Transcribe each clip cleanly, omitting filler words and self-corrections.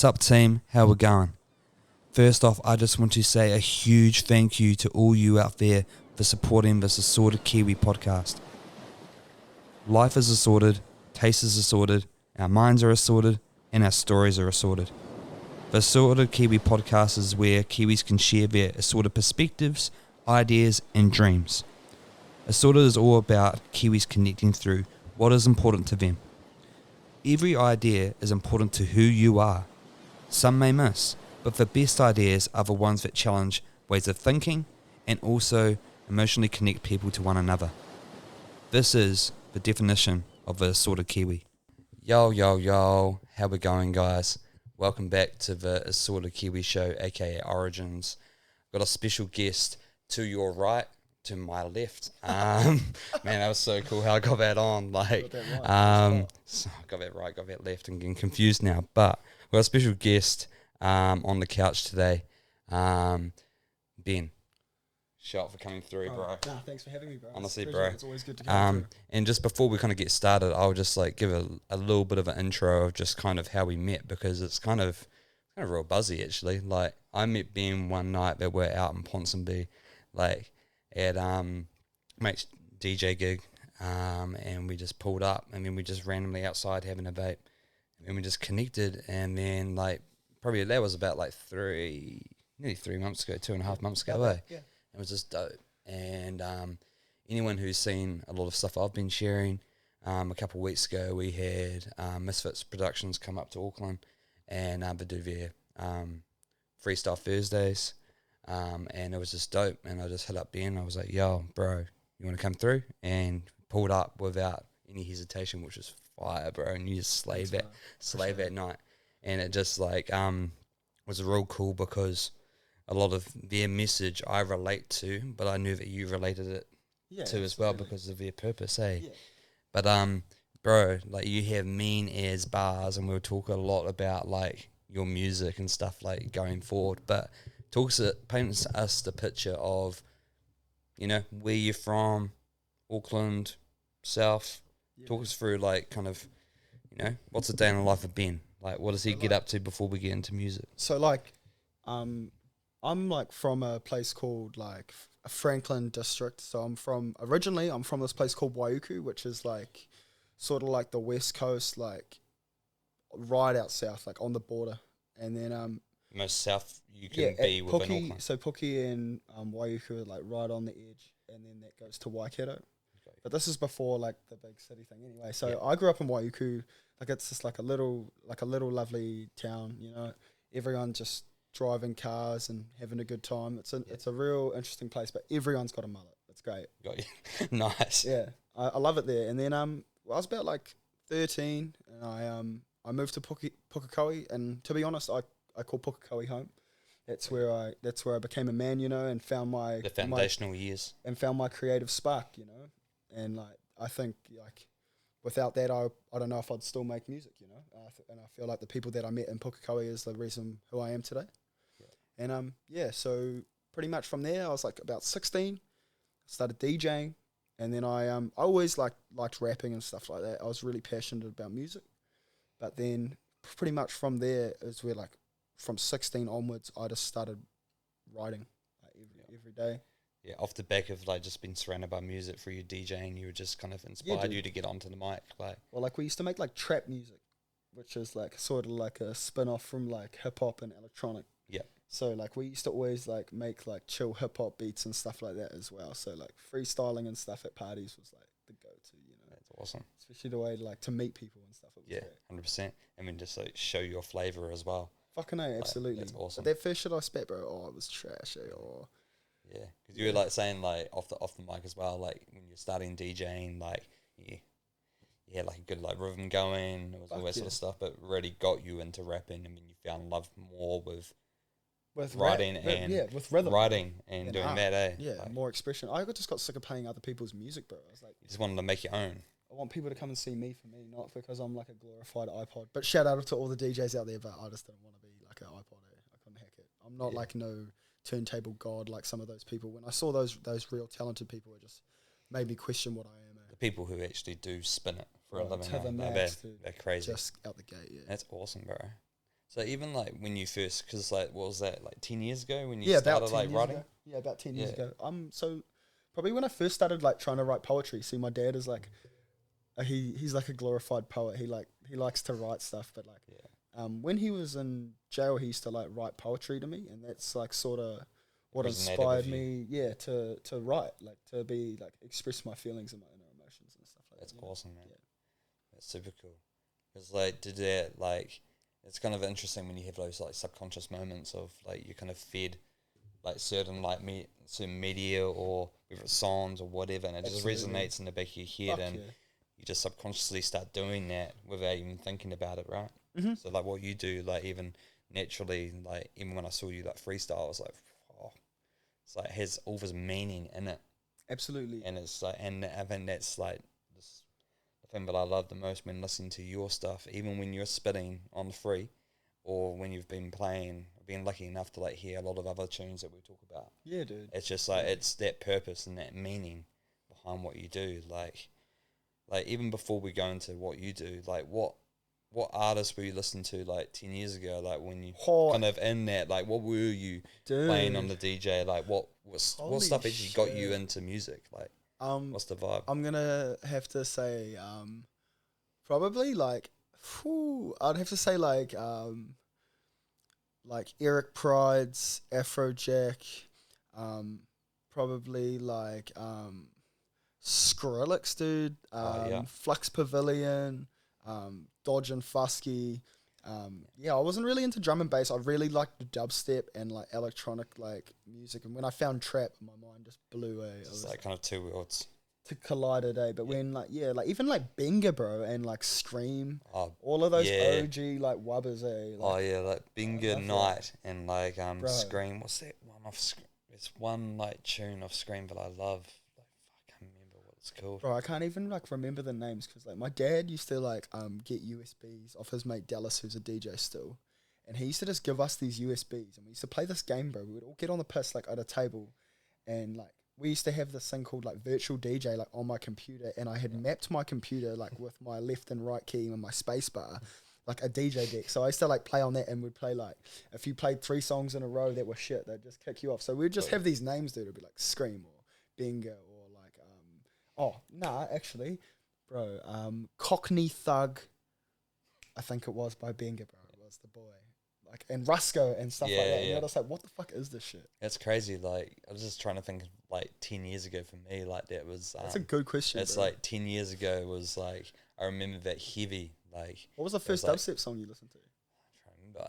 Sup team, how we going? First off, I just want to say a huge thank you to all you out there for supporting this Assorted Kiwi podcast. Life is assorted, taste is assorted, our minds are assorted, and our stories are assorted. The Assorted Kiwi podcast is where Kiwis can share their assorted perspectives, ideas, and dreams. Assorted is all about Kiwis connecting through what is important to them. Every idea is important to who you are. Some may miss, but the best ideas are the ones that challenge ways of thinking and also emotionally connect people to one another. This is the definition of the Assorted Kiwi. Yo, how we going, guys? Welcome back to the Assorted Kiwi Show, aka Origins. Got a special guest to your right, to my left. Man, that was so cool how I got that on. Like, so I got that right, got that left, and getting confused now. But we've got a special guest on the couch today, Ben. Shout out for coming through, bro. Nah, thanks for having me, bro. Honestly, bro. It's always good to come through. And just before we kind of get started, I'll just like give a little bit of an intro of just kind of how we met, because it's kind of real buzzy actually. Like, I met Ben one night that we're out in Ponsonby, like at mate's DJ gig, and we just pulled up, and then we just randomly outside having a vape, and we just connected, and then like probably that was about like nearly 3 months ago, 2.5 months ago. Yeah. It was just dope. And anyone who's seen a lot of stuff I've been sharing, a couple of weeks ago we had Misfits Productions come up to Auckland, and they do their Freestyle Thursdays, and it was just dope. And I just hit up Ben. I was like, yo, bro, you want to come through? And pulled up without any hesitation, which was fire, bro. And you just slave that night. And it just like was real cool, because a lot of their message I relate to, but I knew that you related it to as well because of their purpose, eh? Yeah. But bro, like, you have mean as bars, and we'll talk a lot about like your music and stuff like going forward. But paints us the picture of, you know, where you're from, Auckland, South. Yeah. Talk us through like kind of, you know, what's a day in the life of Ben? Like, what does he get up to before we get into music? So like, I'm like from a place called like Franklin district. So originally I'm from this place called Waiuku, which is like sort of like the west coast, like right out south, like on the border. And then most south you can be within Auckland. So Puki and Waiuku are like right on the edge, and then that goes to Waikato. Okay. But this is before like the big city thing anyway. So I grew up in Waiuku. Like, it's just like a little lovely town, you know. Everyone just driving cars and having a good time. It's a real interesting place, but everyone's got a mullet. It's great. Got you. Nice. Yeah, I love it there. And then I was about like 13, and I moved to Pukekohe, and to be honest, I call Pukekohe home. That's where I became a man, you know, and found the foundational years, and found my creative spark, you know. And like, I think like without that, I don't know if I'd still make music, you know. And I feel like the people that I met in Pukekohe is the reason who I am today. Yeah. And so pretty much from there, I was like about 16, started DJing, and then I always liked rapping and stuff like that. I was really passionate about music, but then pretty much from there is where, like, from 16 onwards, I just started writing like every day. Yeah, off the back of like just being surrounded by music for your DJing, you were just kind of inspired you to get onto the mic. Like, well, like we used to make like trap music, which is like sort of like a spin off from like hip hop and electronic. Yeah. So like we used to always like make like chill hip hop beats and stuff like that as well. So like freestyling and stuff at parties was like the go to, you know. That's awesome. Especially the way like to meet people and stuff. Yeah, 100%. I mean, just like show your flavour as well. Fucking A, absolutely. That's awesome. But that first shit I spat, bro, it was trash, or. Yeah, because you were like saying like off the mic as well, like when you're starting DJing, like yeah, like a good like rhythm going, it was all that sort of stuff, but really got you into rapping. I mean, you found love more with writing with rhythm, writing and doing art. That, eh? Yeah, like, more expression. I just got sick of playing other people's music, bro. I was like, you just wanted to make your own. I want people to come and see me for me, not because I'm like a glorified iPod. But shout out to all the DJs out there, but I just didn't want to be like an iPod. I couldn't hack it. I'm not like no turntable god like some of those people. When I saw those real talented people, it just made me question what I am. The people who actually do spin it for a living, they're crazy. Just out the gate, yeah. That's awesome, bro. So even like when you first, because like what was that, like 10 years ago when you Yeah, started about 10 like years writing? ago. Yeah, about 10 years Yeah. ago. So probably when I first started like trying to write poetry. See, my dad is like he's like a glorified poet. He likes to write stuff, but like Yeah. when he was in jail, he used to like write poetry to me, and that's like sort of what Resonated inspired with you. me, to write, like to be like express my feelings and my inner emotions and stuff like That's that. You know? awesome, man. Yeah. That's super cool. Because like, did that like, it's kind of interesting when you have those like subconscious moments of like you kind of fed like certain like certain media or whether it's songs or whatever, and it Absolutely. just resonates in the back of your head, Fuck and yeah. you just subconsciously start doing that without even thinking about it, right? Mm-hmm. So like what you do, like even naturally, like even when I saw you like freestyle, I was like, oh, it's like has all this meaning in it, Absolutely. and it's like, and I think that's like this, the thing that I love the most when listening to your stuff, even when you're spitting on the free, or when you've been playing, I've been lucky enough to like hear a lot of other tunes that we talk about. Yeah, dude. It's just like it's that purpose and that meaning behind what you do. Like even before we go into what you do, like what artists were you listening to like 10 years ago? Like when you kind of in that, like what were you playing on the DJ? Like what Holy stuff actually got you shit. into music? Like what's the vibe? I'm gonna have to say, probably like, I'd have to say like Eric Pride's Afrojack, probably like Skrillex, dude, Yeah. Flux Pavilion, Dodge and Fusky. Yeah, I wasn't really into drum and bass. I really liked dubstep and like electronic like music. And when I found trap, my mind just blew away. It's like kind of two worlds. To collided, eh? But when like like even like Benga, bro, and like Scream, Oh all of those yeah. OG like wubbers, eh? Oh Like, yeah, like Bingo love that. Night and like Bro. Scream. What's that one off? It's one like tune of Scream that I love. Like I can't remember what it's called. Bro, I can't even like remember the names because like my dad used to like get USBs off his mate Dallas, who's a DJ still, and he used to just give us these USBs, and we used to play this game, bro. We would all get on the piss like at a table, and like we used to have this thing called like virtual DJ like on my computer, and I had mapped my computer like with my left and right key and my space bar like a DJ deck. So I used to like play on that, and we'd play like if you played 3 songs in a row that were shit, they'd just kick you off. So we'd just have these names, dude. It'd be like Scream or Bingo or like actually, bro, Cockney Thug, I think it was by Benga, bro. It was the boy. Like, and Rusco and stuff like that. And you're just like, what the fuck is this shit? It's crazy. Like I was just trying to think of like 10 years ago for me. Like that was. That's a good question. It's bro. like 10 years ago was like I remember that heavy. Like What was the first like, dubstep song you listened to?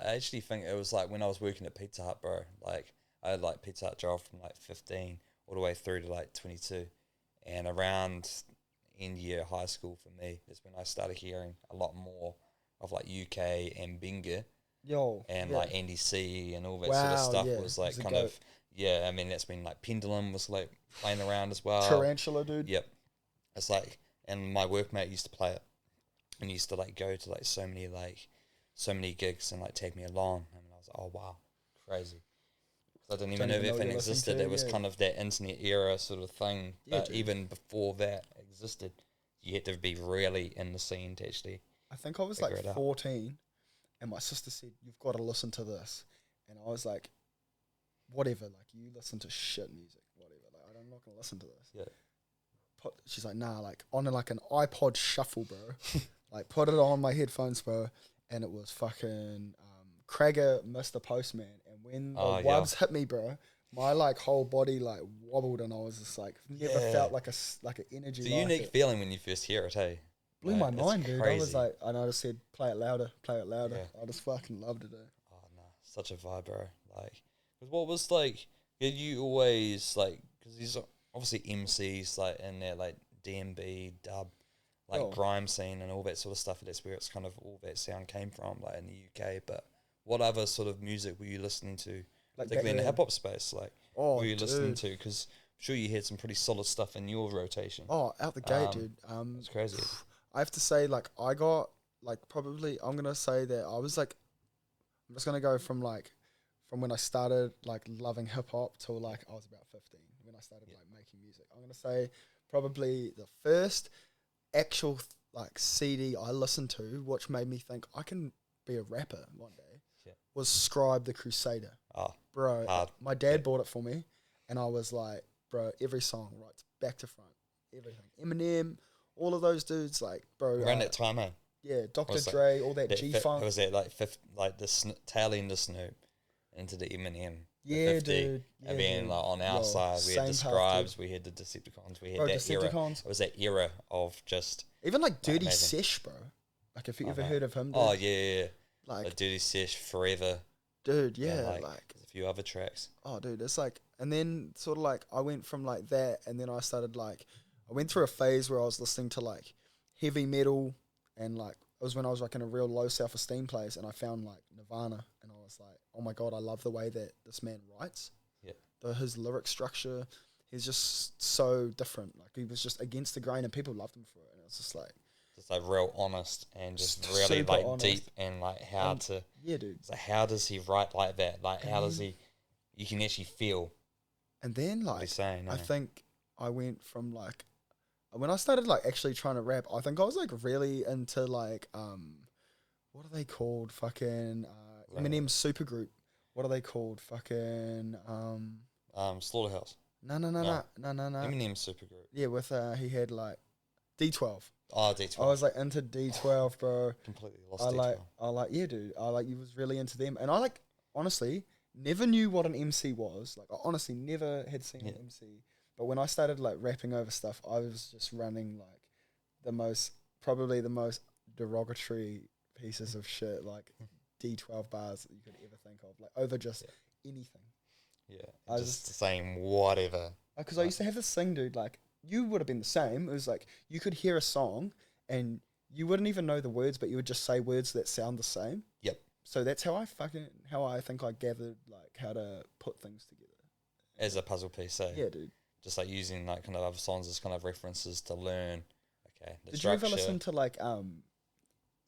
I actually think it was like when I was working at Pizza Hut, bro. Like I had like Pizza Hut job from like 15 all the way through to like 22, and around end year high school for me is when I started hearing a lot more of like UK and Binga and like Andy C and all that sort of stuff was like kind of I mean that's when like Pendulum was like playing around as well. Tarantula, dude. Yep, it's like, and my workmate used to play it and used to like go to like so many gigs and like take me along, and I was like, oh wow, crazy. I didn't even know if anything existed. It was kind of that internet era sort of thing. But even before that existed, you had to be really in the scene to actually. I think I was like 14, and my sister said, "You've got to listen to this," and I was like, "Whatever, like you listen to shit music, whatever. Like I'm not gonna listen to this." Yeah. She's like, "Nah, like on like an iPod Shuffle, bro. Like put it on my headphones, bro." And it was fucking Cragger, Mr. Postman. And when the wubs hit me, bro, my like whole body like wobbled, and I was just like never felt like an energy. It's a unique feeling when you first hear it, hey. Blew my mind, dude. I was like, and I just said, play it louder. Yeah. I just fucking loved it. Oh no, such a vibe, bro. Like, cause what was like? Did you always like? Because these are obviously MCs like in there, like DMB, dub, like grime scene and all that sort of stuff. That's where it's kind of all that sound came from, like in the UK. But what other sort of music were you listening to, like particularly in the hip hop space? Like, what were you listening to? Because I'm sure you had some pretty solid stuff in your rotation. Oh, out the gate, dude. It's crazy. I have to say, like, I got like probably I'm gonna say that I was like, I'm just gonna go from when I started like loving hip hop till like I was about 15 when I started like making music. I'm gonna say probably the first actual like CD I listened to, which made me think I can be a rapper one day Yeah. was Scribe the Crusader. Oh, Bro, hard. my dad bought it for me, and I was like, bro, every song, right, back to front, everything. Eminem, all of those dudes, like, bro. Around that time, eh? Yeah, Dr. Was Dre, all that G-Funk. Was that like the tail end of Snoop into the Eminem? Yeah, 50, dude. Yeah, and then dude. like on our side, we had the same path, Scribes, dude. we had the Decepticons, we had Bro, that era. Decepticons. It was that era of just Even like Dirty amazing. Sesh, bro. Like, if you ever mate. heard of him, dude. Oh yeah. Like, Dirty Sesh, Forever. dude, and, yeah, like like, there's a few other tracks. oh, dude, it's like, and then sort of like, I went from like that, and then I started like, I went through a phase where I was listening to like heavy metal, and like, it was when I was like in a real low self-esteem place, and I found like Nirvana, and I was like, oh my God, I love the way that this man writes. Yeah. His lyric structure, he's just so different. Like, he was just against the grain, and people loved him for it, and it's just like, Just like real honest and just Super really like honest. deep and like how to. yeah, dude. So how does he write like that? Like how does then- he? You can actually feel And then what like, he's saying. I eh? think I went from like, when I started like actually trying to rap, I think I was like really into like, what are they called? Fucking Eminem supergroup. What are they called? Fucking Slaughterhouse. no. Eminem Supergroup. Yeah, with he had like D12. Oh, D12. I was like into D12, bro. Completely lost I D12. like, yeah, dude. I like, you was really into them, and I like, honestly, never knew what an MC was. Like, I honestly never had seen an MC. But when I started like rapping over stuff, I was just running like probably the most derogatory pieces of shit, like D12 bars that you could ever think of, like over just anything. Yeah, I just saying whatever. Because I used to have this thing, dude, like, you would have been the same. It was like, you could hear a song and you wouldn't even know the words, but you would just say words that sound the same. Yep. So that's how I think I gathered, like, how to put things together. As a puzzle piece, so Yeah, dude. just like using like kind of other songs as kind of references to learn. Okay. The Did structure. you ever listen to, like,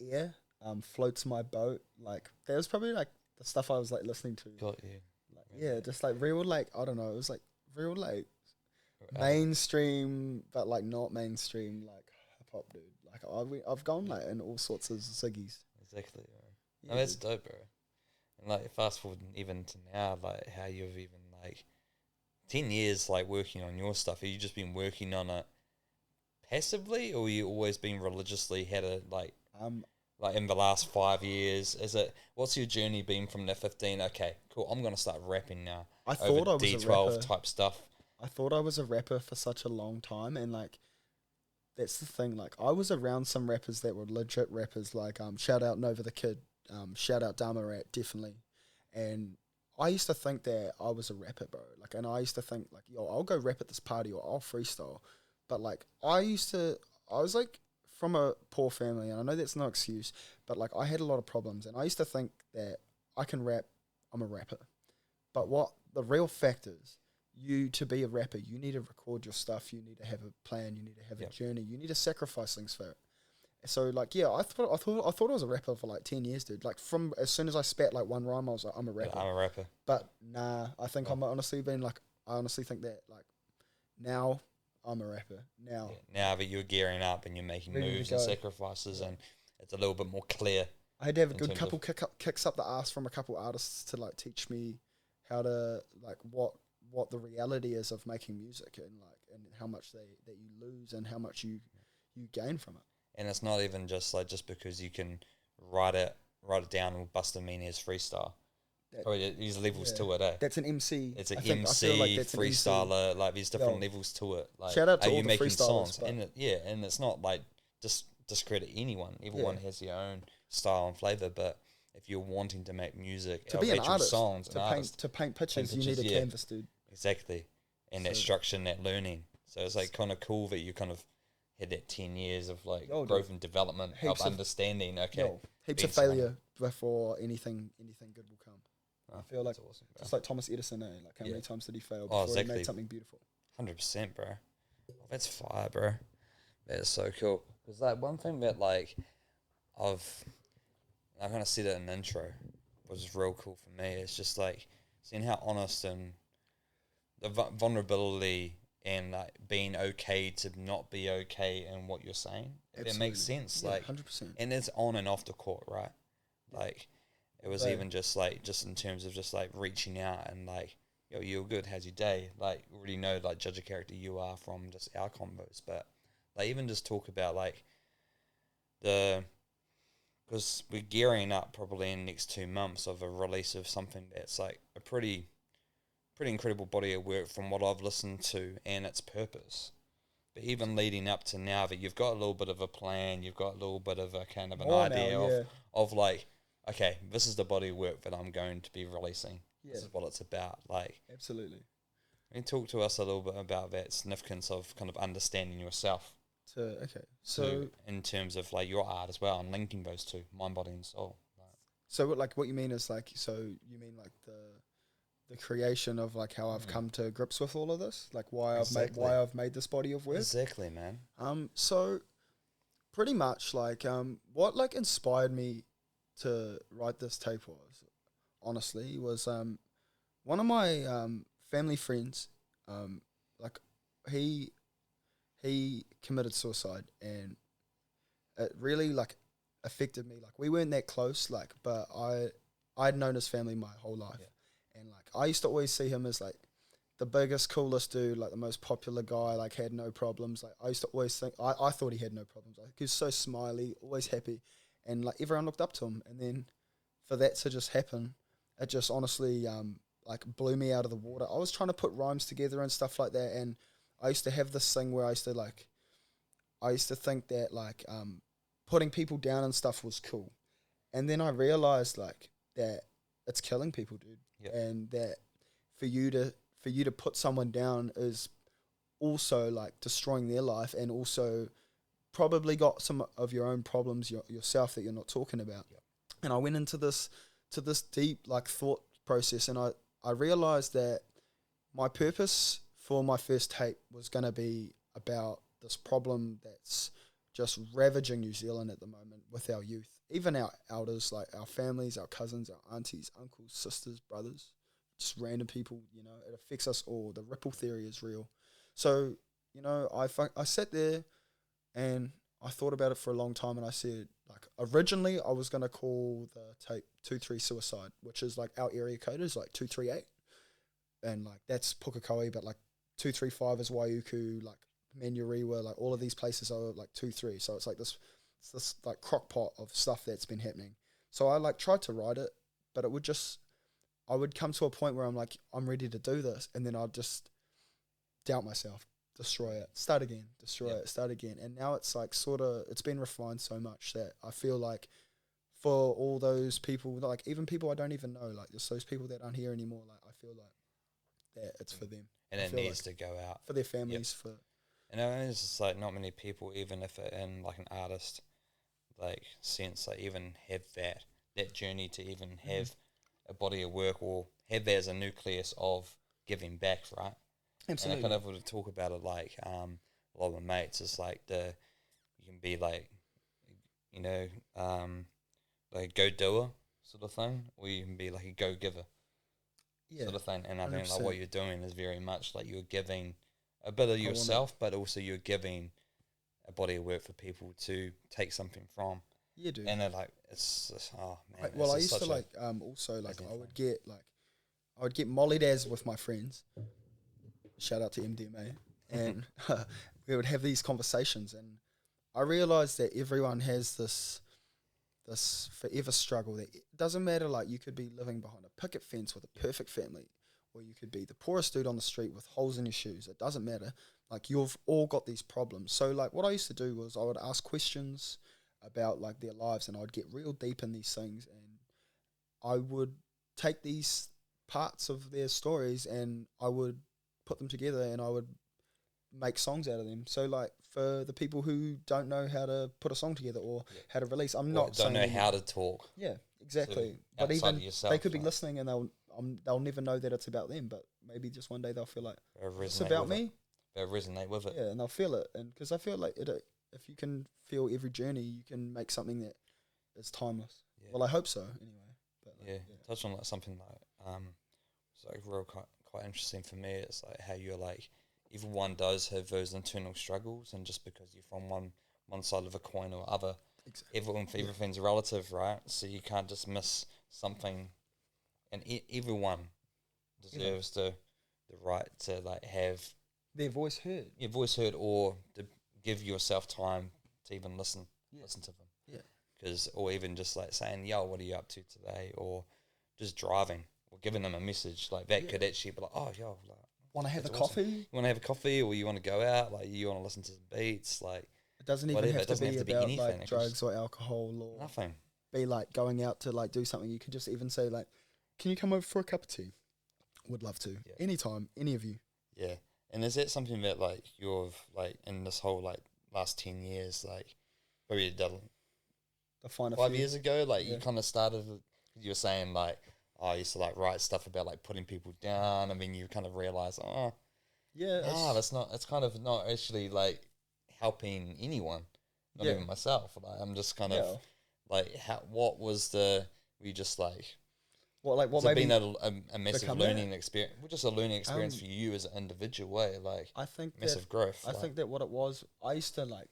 Air, Floats My Boat? Like, that was probably, like, the stuff I was, like, listening to. Got you. Like, yeah, just, like, real, like, I don't know, it was, like, real, like, Uh, mainstream, but like not mainstream, like hip hop, dude. Like I've gone like in all sorts of ziggies. Exactly. Bro. Yeah, No, that's dude. dope, bro. And like fast forward even to now, like how you've even like 10 years like working on your stuff. Have you just been working on it passively, or you always been religiously had a like in the last 5 years? What's your journey been from the 15? Okay, cool. I'm gonna start rapping now. I thought I was D12 a rapper. type stuff. I thought I was a rapper for such a long time, and like that's the thing. Like I was around some rappers that were legit rappers. Like shout out Nova the Kid, shout out Dharma Rat, definitely. And I used to think that I was a rapper, bro. Like, and I used to think like, yo, I'll go rap at this party or I'll freestyle. But like I was like from a poor family, and I know that's no excuse, but like I had a lot of problems, and I used to think that I can rap, I'm a rapper. But what the real fact is, to be a rapper, you need to record your stuff, you need to have a plan, you need to have a journey, you need to sacrifice things for it. So like, yeah, I thought I was a rapper for like 10 years, dude. Like from as soon as I spat like one rhyme, I was like, I'm a rapper. I'm a rapper. But nah, I think I honestly think that like now I'm a rapper. Now. Yeah, now that you're gearing up and you're making Ready to moves and go. sacrifices, and it's a little bit more clear. I had to have a in good terms couple of- kicks up the ass from a couple artists to like teach me how to like what the reality is of making music, and how much that you lose and how much you gain from it. And it's not even just because you can write it down and bust a mean as freestyle. There's levels to it, eh? That's an MC. It's an I feel MC, like that's an MC. freestyler. Like there's different levels to it. Like, Shout out to are all you the making freestylers, songs? but- And and it's not like discredit anyone. Everyone has their own style and flavor. But if you're wanting to make music, To be an actual artist, songs, to paint pictures, you need a canvas, dude. Exactly, and that structure and that learning. So it's like kind of cool that you kind of had that 10 years of like growth and development Heaps of of- understanding. Okay, Heaps being of failure before anything good will come. I feel like that's awesome, bro. just like Thomas Edison, like how many times did he fail Oh, before he exactly. made something beautiful? 100%, bro. Oh, that's fire, bro. That is so cool. Because like one thing that like I kind of said it in the intro was real cool for me. It's just like seeing how honest and the vulnerability and like being okay to not be okay in what you're saying. If that makes sense. Yeah, like 100%. and it's on and off the court, right? Like, it was But- even just in terms of just like reaching out and like, yo, you're good, how's your day? Like, already know, like, judge a character you are from just our combos. But like, even just talk about like because we're gearing up probably in the next 2 months of a release of something that's like a pretty incredible body of work from what I've listened to and its purpose. But even leading up to now that you've got a little bit of a plan, you've got a little bit of a kind of an More idea now, yeah. of like, okay, this is the body of work that I'm going to be releasing. Yeah. This is what it's about. Like, Absolutely. and talk to us a little bit about that significance of kind of understanding yourself. So In terms of like your art as well and linking those two, mind, body, and soul. what you mean is like, so you mean like the creation of like how I've come to grips with all of this, like why I've made this body of work. Exactly, man. So pretty much like what like inspired me to write this tape was one of my family friends, like he committed suicide, and it really like affected me. Like we weren't that close, like, but I'd known his family my whole life, and like I used to always see him as like the biggest, coolest dude, like the most popular guy, like had no problems. Like I used to always think I thought he had no problems. Like he was so smiley, always happy, and like everyone looked up to him. And then for that to just happen, it just honestly like blew me out of the water. I was trying to put rhymes together and stuff like that, and I used to have this thing where I used to think that like putting people down and stuff was cool, and then I realized like that it's killing people, dude, and that for you to put someone down is also like destroying their life, and also probably got some of your own problems yourself that you're not talking about. And I went into this deep like thought process, and I realized that my purpose for my first tape was going to be about this problem that's just ravaging New Zealand at the moment with our youth, even our elders, like our families, our cousins, our aunties, uncles, sisters, brothers, just random people. You know, it affects us all. The ripple theory is real. So, you know, I sat there and I thought about it for a long time, and I said, like, originally I was going to call the tape 23 Suicide, which is like our area code is like 238, and like that's Pukekohe, but like 235 is Waiuku, like Manurewa, like all of these places are like 23. So it's like this like crock pot of stuff that's been happening. So I like tried to write it, but I would come to a point where I'm like, I'm ready to do this, and then I'd just doubt myself, destroy it, start again, destroy it, start again. And now it's like it's been refined so much that I feel like for all those people, like even people I don't even know, like just those people that aren't here anymore, like I feel like that it's for them. And it needs to go out. For their families, And it's just like not many people, even if it in like an artist like sense, like even have that journey to even have a body of work or have that as a nucleus of giving back, right? Absolutely. And I kind of would talk about it like a lot of my mates. It's like you can be like, you know, like a go doer sort of thing, or you can be like a go giver sort of thing. And I think like what you're doing is very much like you're giving a bit of yourself, but also you're giving a body of work for people to take something from. Yeah, dude. And like it's just, oh man. Well, I used to like also like I would get molly dazzled with my friends. Shout out to MDMA, and we would have these conversations, and I realized that everyone has this forever struggle. That it doesn't matter. Like you could be living behind a picket fence with a perfect family, or you could be the poorest dude on the street with holes in your shoes. It doesn't matter. Like you've all got these problems. So like what I used to do was I would ask questions about like their lives, and I'd get real deep in these things, and I would take these parts of their stories and I would put them together, and I would make songs out of them. So like for the people who don't know how to put a song together or how to release, I'm not don't know how to talk. Yeah, exactly. But even they could be listening and they'll never know that it's about them, but maybe just one day they'll feel like it's about me. They'll resonate with it. Yeah, and they'll feel it, and because I feel like if you can feel every journey, you can make something that is timeless. Yeah. Well, I hope so. Anyway, but touch on like something like it's like real quite interesting for me. It's like how you're like everyone does have those internal struggles, and just because you're from one side of a coin or other, Exactly. Everything's relative, right? So you can't just miss something, and everyone deserves the right to like have their voice heard. your voice heard, or to give yourself time to even listen to them. Yeah. Because, or even just like saying, "Yo, what are you up to today?" Or just driving, or giving them a message like that could actually be like, "Oh, yo, like, Want to have a awesome. coffee? You want to have a coffee, or you want to go out? Like, you want to listen to some beats? Like, It doesn't even whatever. have It to doesn't be have to be about anything. like drugs or alcohol or Nothing. be like going out to like do something. You could just even say like, "Can you come over for a cup of tea?" Would love to. Yeah. Anytime, any of you. Yeah. And is that something that like you've like in this whole like last 10 years, like probably done To find a 5 years ago, like you Yeah. kind of started, you were saying like, oh, I used to like write stuff about like putting people down. I mean, you kind of realize, oh, Yeah. that's not, it's kind of not actually like helping anyone, not even myself. Like, I'm just kind of like, what was were you just like, what has it been a massive become learning experience? Well, just a learning experience for you as an individual way, like I think massive growth. I think that what it was, I used to like,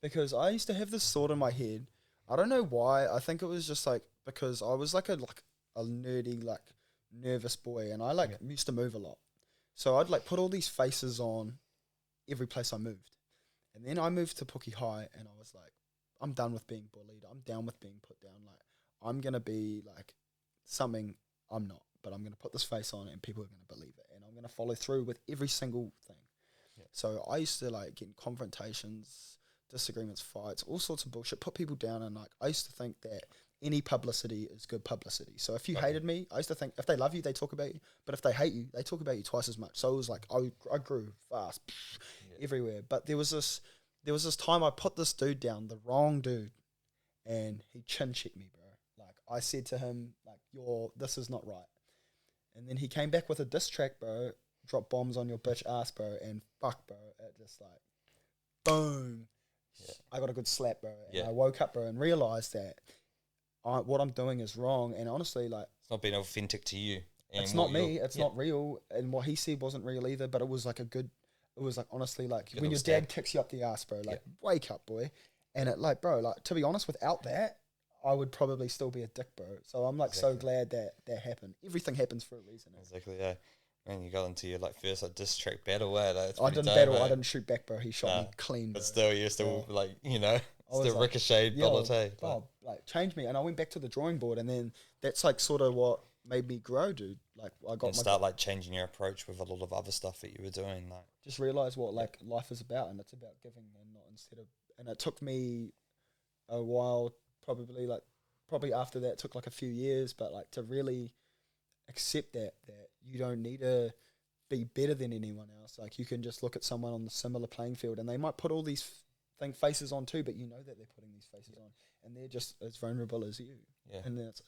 because I used to have this thought in my head. I don't know why. I think it was just like because I was like a nerdy, like nervous boy, and I like used to move a lot. So I'd like put all these faces on every place I moved, and then I moved to Pookie High, and I was like, I'm done with being bullied. I'm down with being put down. Like I'm gonna be like something I'm not, but I'm gonna put this face on, and people are gonna believe it, and I'm gonna follow through with every single thing. So I used to like get in confrontations, disagreements, fights, all sorts of bullshit, put people down, and like I used to think that any publicity is good publicity. So if you hated me, I used to think if they love you, they talk about you, but if they hate you, they talk about you twice as much. So it was like I grew fast everywhere. But there was this time I put this dude down, the wrong dude, and he chin checked me, bro. Like I said to him, like this is not right, and then he came back with a diss track, bro. Drop bombs on your bitch ass, bro, and fuck, bro. It just like, boom. Yeah. I got a good slap, bro. And I woke up, bro, and realized that what I'm doing is wrong. And honestly, like, it's not being authentic to you. It's not me. It's not real. And what he said wasn't real either. But it was like it was like honestly, like when your dad kicks you up the ass, bro. Like, wake up, boy. And it, like, bro, like to be honest, without that, I would probably still be a dick, bro. So I'm like so glad that happened. Everything happens for a reason. Exactly. Yeah. And you got into your like first like diss track battle. I didn't battle. I didn't shoot back, bro. He shot me clean. Bro. But still, you're still like still like, ricocheted bullet. Hey, like changed me, and I went back to the drawing board, and then that's like sort of what made me grow, dude. Like I got start like changing your approach with a lot of other stuff that you were doing. Like just realize what like life is about, and it's about giving and not instead of. And it took me a while, probably after that, it took like a few years, but like to really accept that you don't need to be better than anyone else. Like you can just look at someone on the similar playing field, and they might put all these faces on too, but you know that they're putting these faces on, and they're just as vulnerable as you. Yeah, and it's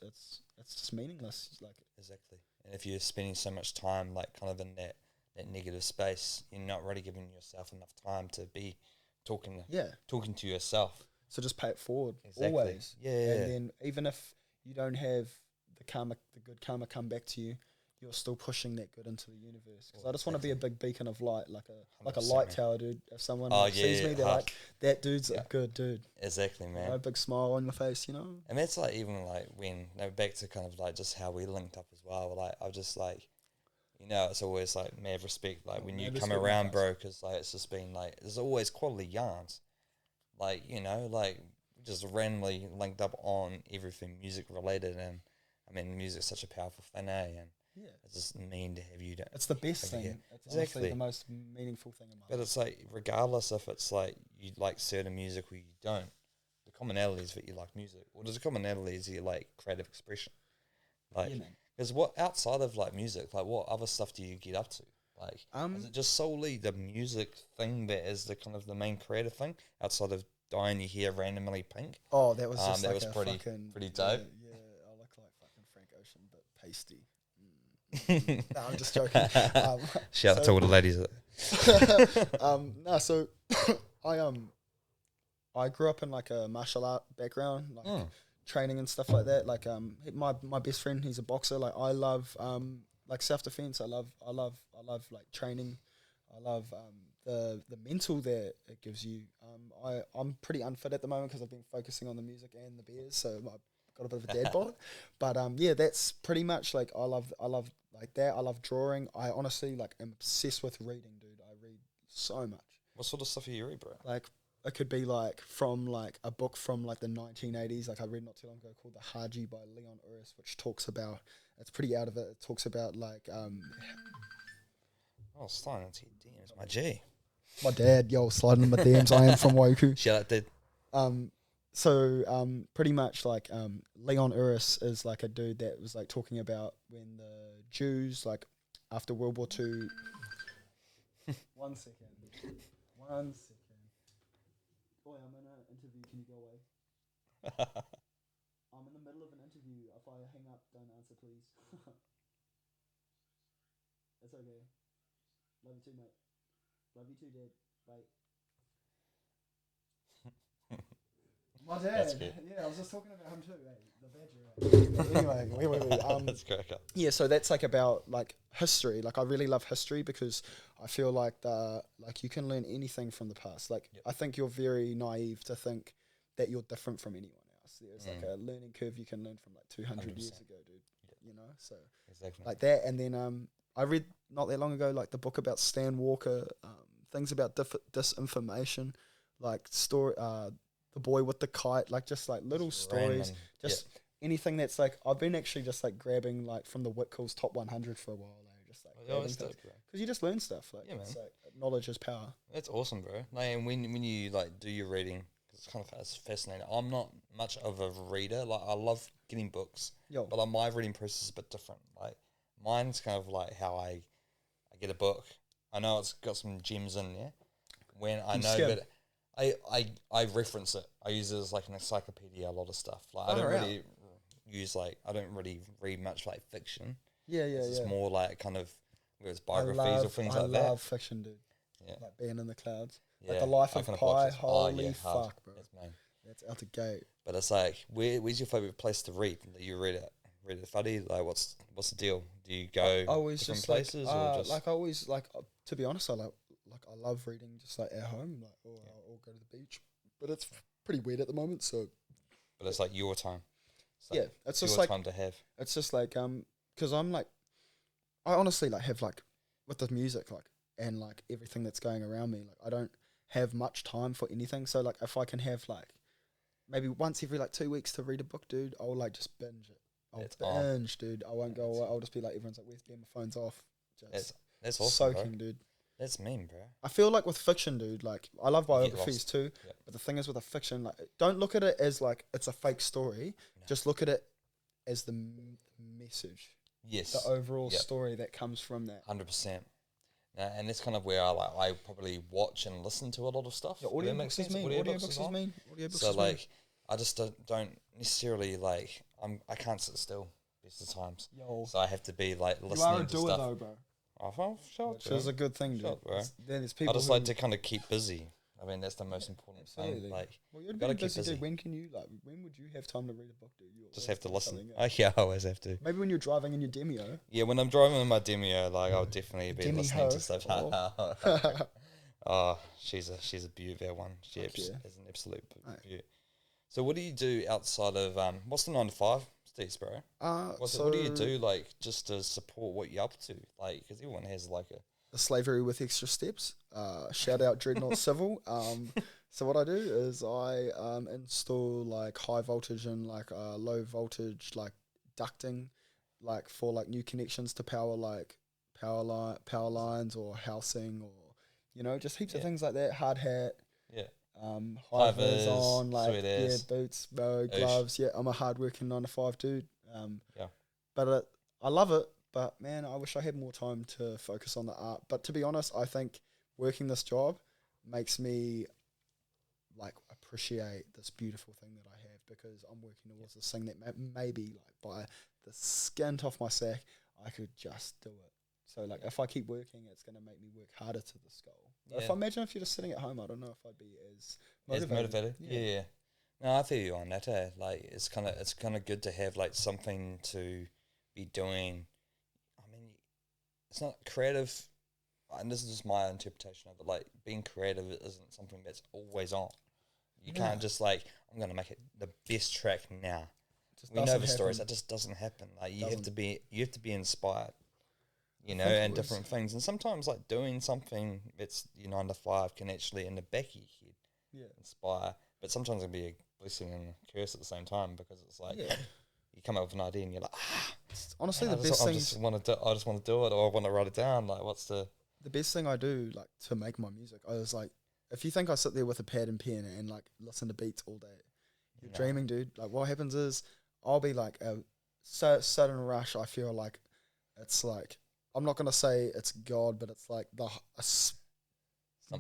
just meaningless. Like exactly. And if you're spending so much time like kind of in that negative space, you're not really giving yourself enough time to be talking to yourself. So just pay it forward always. Yeah. And then even if you don't have the good karma come back to you, you're still pushing that good into the universe. Because I just want to be a big beacon of light, like a light tower, dude. If someone sees me, they're like, that dude's a good dude. Exactly, man. A big smile on your face, you know. And that's like even like when back to kind of like just how we linked up as well. Like I was just like, it's always like mad respect. Like when you come around, bro, because like it's just been like there's always quality yarns. Like like just randomly linked up on everything music related, and I mean music's such a powerful thing, and it's just mean to have you. It's the best thing. It's honestly the most meaningful thing in my life. But it's like regardless if it's like you like certain music or you don't, the commonality is that you like music. Or there's a commonality is you like creative expression. Like, because what outside of like music, like what other stuff do you get up to? Like, is it just solely the music thing that is the kind of the main creative thing outside of dyeing your hair randomly pink? Oh, that was just that was pretty dope. Yeah, I look like fucking Frank Ocean, but pasty. No, I'm just joking. Shout out to all the ladies. So I grew up in like a martial art background, like training and stuff like that. Like my best friend, he's a boxer. Like I love like self defense. I love like training. I love the mental that it gives you. I'm pretty unfit at the moment because I've been focusing on the music and the beers, so I've got a bit of a dad bod. But yeah, that's pretty much like I love like that. I love drawing. I honestly like am obsessed with reading, dude. I read so much. What sort of stuff do you read, bro? Like it could be like from like a book from like the 1980s. Like I read not too long ago called The Haji by Leon Uris, which talks about, it's pretty out of it. It talks about like Oh, sliding into your DMs, my G. my dad, sliding in my DMs. I am from Woku. Shout out, dude. So pretty much like Leon Uris is like a dude that was like talking about when the Jews, like after World War II. One second. Boy, I'm in an interview. Can you go away? I'm in the middle of an interview. If I hang up, don't answer, please. It's okay. Love you too, mate. Love you too, Dad. Bye. My dad. That's good. Yeah, I was just talking about him too. The badger. Anyway, wait. Let's crack up. Yeah, so that's like about like history. Like I really love history because I feel like you can learn anything from the past. Like I think you're very naive to think that you're different from anyone else. There's like a learning curve you can learn from like 200 years ago, dude. Yep. You know, so exactly like that. And then I read not that long ago like the book about Stan Walker, things about disinformation, like story. The Boy with the Kite, like just like little stories, just anything that's like I've been actually just like grabbing like from the Whitkill's top 100 for a while, just like because you just learn stuff, like, it's like knowledge is power. That's awesome, bro. Like, and when you like do your reading, it's kind of fascinating. I'm not much of a reader. Like I love getting books, but like my reading process is a bit different. Like mine's kind of like how I get a book. I know it's got some gems in there when I know that. I reference it. I use it as like an encyclopedia. A lot of stuff. Like I don't really use I don't really read much like fiction. It's more like kind of where it's biographies or things like that. I love fiction, dude. Yeah, like Being in the Clouds. Yeah, like The Life of Pi. Holy fuck, bro. That's main. That's out the gate. But it's like, where's your favorite place to read? That you read it? Read it, Fuddy? Like, what's the deal? Do you go different places or just like I always like? To be honest, I love reading just like at home, like or go to the beach. But it's pretty weird at the moment, so. But it's like your time. It's just your like time to have. It's just like because I'm like, I honestly like have like with the music like and like everything that's going around me, like I don't have much time for anything. So like if I can have like maybe once every like 2 weeks to read a book, dude, I'll like just binge it. Dude. I won't go away. I'll just be like, everyone's like, where's my phone's off. Just that's awesome, soaking, bro. dude. That's mean, bro. I feel like with fiction, dude, like I love biographies too, but the thing is with a fiction, like don't look at it as like it's a fake story. No. Just look at it as the message. Yes. The overall story that comes from that. 100%. And that's kind of where I probably watch and listen to a lot of stuff. Yeah, audiobooks is mean. Audiobooks so like I just don't necessarily like I can't sit still best of times. So I have to be like listening to stuff. You are a doer though, bro. Which is a good thing, dude. There's people I just like to kind of keep busy. I mean, that's the most important thing. Like, well, you're gotta keep busy. Dude. When would you have time to read a book, dude? You just have to listen. I always have to. Maybe when you're driving in your Demio. Yeah, when I'm driving in my Demio, like I'll definitely be listening to stuff. Oh, she's a beaut, that one. She is an absolute beaut. So what do you do outside of what's the 9 to 5, Steve, bro? What do you do like just to support what you're up to? Like, because everyone has like a slavery with extra steps. Shout out Dreadnought Civil. So what I do is I install like high voltage and like low voltage like ducting, like for like new connections to power lines or housing or just heaps of things like that. Hard hat. Yeah. High vis on, like boots, gloves. Yeah, I'm a hard-working 9 to 5 dude. But I love it. But man, I wish I had more time to focus on the art. But to be honest, I think working this job makes me like appreciate this beautiful thing that I have because I'm working towards this thing that maybe like by the skin off my sack, I could just do it. So like if I keep working, it's going to make me work harder to this goal. If I imagine if you're just sitting at home, I don't know if I'd be as motivated. Yeah. No, I feel you on that. Like it's kind of good to have like something to be doing. I mean, it's not creative. and this is just my interpretation of it, like, being creative isn't something that's always on. You can't just, like, I'm going to make it the best track now. We know the stories. That just doesn't happen. Like, you have to be inspired, you know, and different things. And sometimes, like, doing something that's your 9 to 5 can actually, in the back of your head, inspire. But sometimes it'll be a blessing and a curse at the same time, because it's like you come up with an idea and you're like, honestly, the best thing. I just want to do it, or I want to write it down. Like, what's the best thing I do, like, to make my music? I was like, if you think I sit there with a pad and pen and like listen to beats all day, you're dreaming, dude. Like, what happens is I'll be like a sudden rush. I feel like it's like, I'm not gonna say it's God, but it's like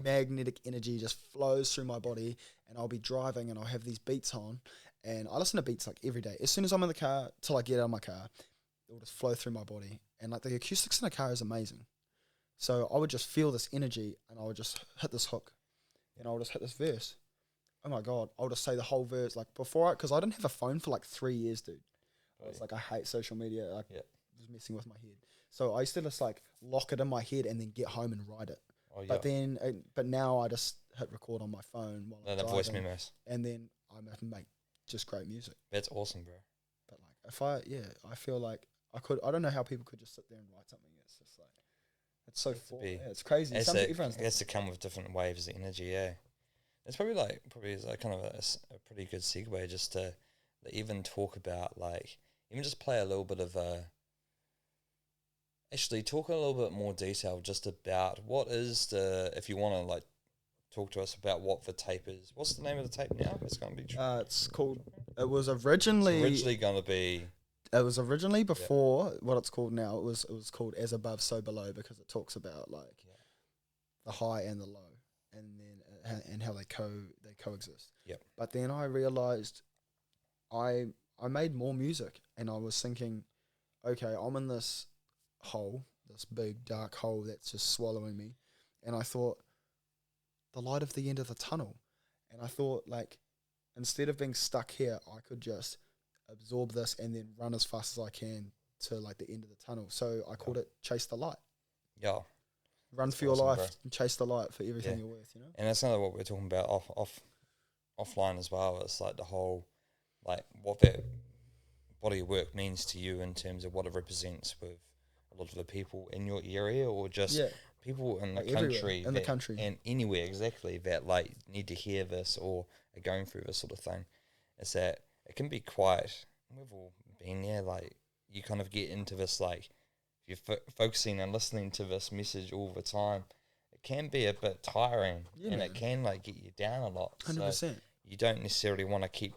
magnetic energy just flows through my body, and I'll be driving and I'll have these beats on, and I listen to beats like every day. As soon as I'm in the car till I get out of my car, it will just flow through my body, and like the acoustics in a car is amazing. So I would just feel this energy, and I would just hit this hook, and I would just hit this verse. Oh my God, I'll just say the whole verse. Like, before, because I didn't have a phone for like 3 years, dude. I was like, I hate social media. Like, it was messing with my head. So I used to just like lock it in my head and then get home and write it. But now I just hit record on my phone while I'm driving, voice memos, and then I make just great music. That's awesome, bro. But like, I feel like I don't know how people could just sit there and write something. It's just like, it's so it's crazy. It has to come with different waves of energy. Yeah, it's probably like kind of a pretty good segue just to even talk about, like, even just play a little bit of actually talk a little bit more detail just about what is if you want to like talk to us about what the tape is. What's the name of the tape now? It's going to be it's called, it was originally going to be, it was originally before what it's called now. It was called As Above So Below, because it talks about like the high and the low, and then and how they coexist. Yep. But then I realized I made more music, and I was thinking, okay, I'm in this hole, this big dark hole that's just swallowing me, and I thought, the light of the end of the tunnel, and I thought, like, instead of being stuck here, I could just absorb this and then run as fast as I can to like the end of the tunnel. So I called it Chase the Light. Yeah. Run That's for your life, bro. And chase the light for everything you're worth, you know? And that's another what we're talking about offline as well. It's like the whole, like, what that body of work means to you in terms of what it represents with a lot of the people in your area, or just people in the country, and anywhere exactly that like need to hear this or are going through this sort of thing. Is that it can be quite, we've all been there, like, you kind of get into this, like, if you're focusing and listening to this message all the time, it can be a bit tiring, and it can like get you down a lot. 100%. So you don't necessarily want to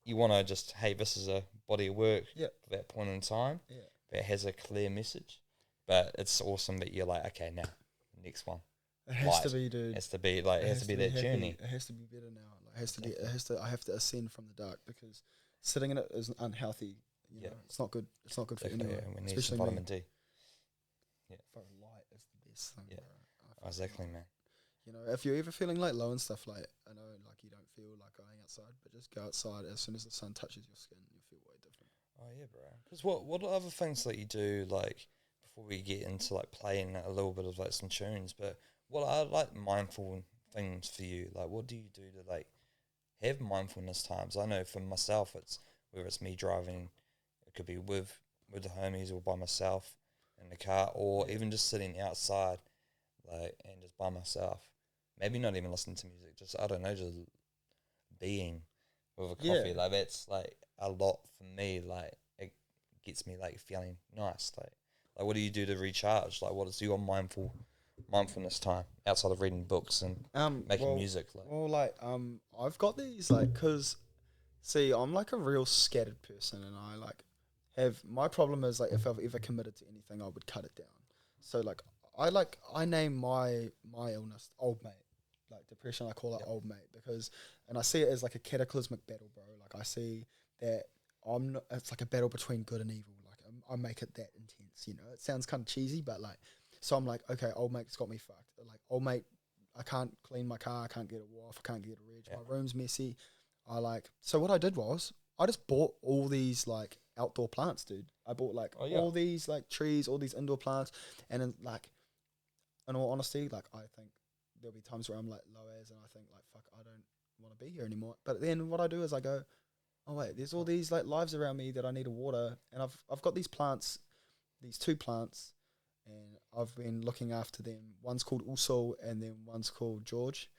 you want to just, hey, this is a body of work for that point in time that has a clear message. But it's awesome that you're like, okay, now, next one. It has to be, dude. It has to be like, it has to be that journey. It has to be better now. Like, I have to ascend from the dark, because sitting in it is unhealthy. You know, it's not good. It's not good for anyone. Yeah, we need especially some vitamin D. Yeah. Light is the best thing. Yeah. Bro. Exactly, man. You know, if you're ever feeling like low and stuff, like, I know, like, you don't feel like going outside, but just go outside. As soon as the sun touches your skin, you'll feel way different. Oh yeah, bro. Because what are other things that you do, like, before we get into like playing a little bit of like some tunes? But what are like mindful things for you? Like, what do you do to like have mindfulness times? I know for myself, it's whether it's me driving, it could be with the homies or by myself in the car, or even just sitting outside, like, and just by myself. Maybe not even listening to music, just, I don't know, just being with a coffee. Like, that's like a lot for me. Like, it gets me like feeling nice. Like what do you do to recharge? Like, what is your mindfulness time outside of reading books and making music? I've got these, like, because, see, I'm like a real scattered person, and I like have, my problem is, like, if I've ever committed to anything, I would cut it down. So like I name my illness Old Mate. Like, depression, I call it Old Mate, because, and I see it as like a cataclysmic battle, bro. Like, I see that it's like a battle between good and evil. Like, I make it that intense, you know. It sounds kind of cheesy, but like, so I'm like, okay, Old Mate's got me fucked. Like, Old Mate, I can't clean my car, I can't get it off, I can't get it reg, my room's messy. So what I did was, I just bought all these like outdoor plants, dude. I bought like all these like trees, all these indoor plants, and then like, in all honesty, like I think there'll be times where I'm like low as, and I think like fuck, I don't want to be here anymore. But then what I do is I go, oh wait, there's all these like lives around me that I need to water, and I've got these plants, these 2 plants, and I've been looking after them. One's called Usul, and then one's called George,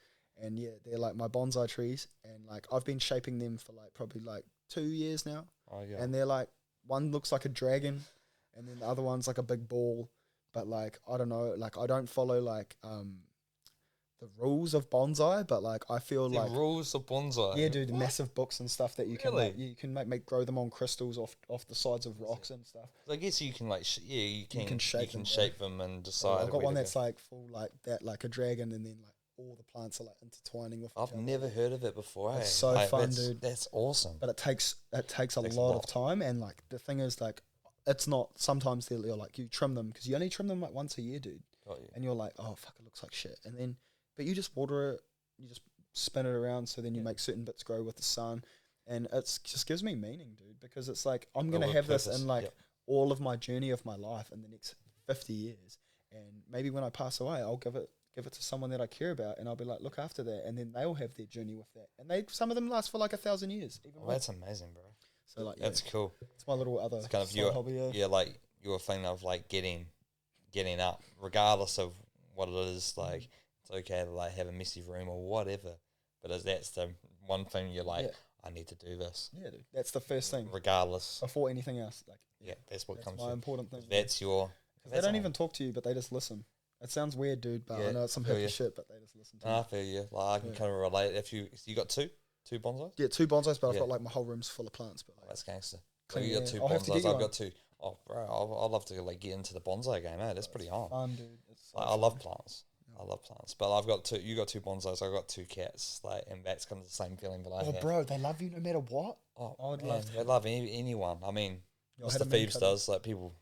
and yeah, they're like my bonsai trees, and like I've been shaping them for like probably like 2 years now, and they're like, one looks like a dragon, and then the other one's like a big ball, but like I don't know, like I don't follow like the rules of bonsai, but like I feel The like rules of bonsai. yeah, dude, massive books and stuff that you can like, you can make grow them on crystals off the sides of rocks and stuff. So I guess you can like you can shape them and decide. I've got one that's like full like that, like a dragon, and then like all the plants are like intertwining with each I've other. never heard of it before. It's so fun, dude. That's awesome. But it takes a lot of time, and like the thing is like it's not. Sometimes you're like you trim them because you only trim them like once a year, dude. Got you. And you're like, oh fuck, it looks like shit, and then but you just water it, you just spin it around, so then you make certain bits grow with the sun, and it's just gives me meaning, dude, because it's like I'm gonna have this in like all of my journey of my life in the next 50 years, and maybe when I pass away, I'll give it to someone that I care about, and I'll be like, look after that, and then they'll have their journey with that, and some of them last for like 1,000 years. Even that's amazing, bro. So like, that's cool. It's my little other kind of your hobby. Like your thing of like getting up, regardless of what it is. Like it's okay to like have a messy room or whatever, but that's the one thing you're like, I need to do this. Yeah, dude, that's the first thing, regardless before anything else. Like, that's what comes. My important thing. That's your. They don't even talk to you, but they just listen. It sounds weird, dude, but I know it's some hippie shit, but they just listen to me. I feel you. Like I can kind of relate. If you got two bonsais? Yeah, 2 bonsais, but I've got like my whole room's full of plants. But like, that's gangster. Clean, you got 2 bonsais. I've got 2. Oh, bro, I'd love to like get into the bonsai game. That's pretty hard. Fun, dude. It's I love plants. I love plants, but I've got 2. You got 2 bonsais. I've got 2 cats. Like, and that's kind of the same feeling that I have. Bro, they love you no matter what. Oh, they love anyone. I mean, Mr. Phoebes does. Like people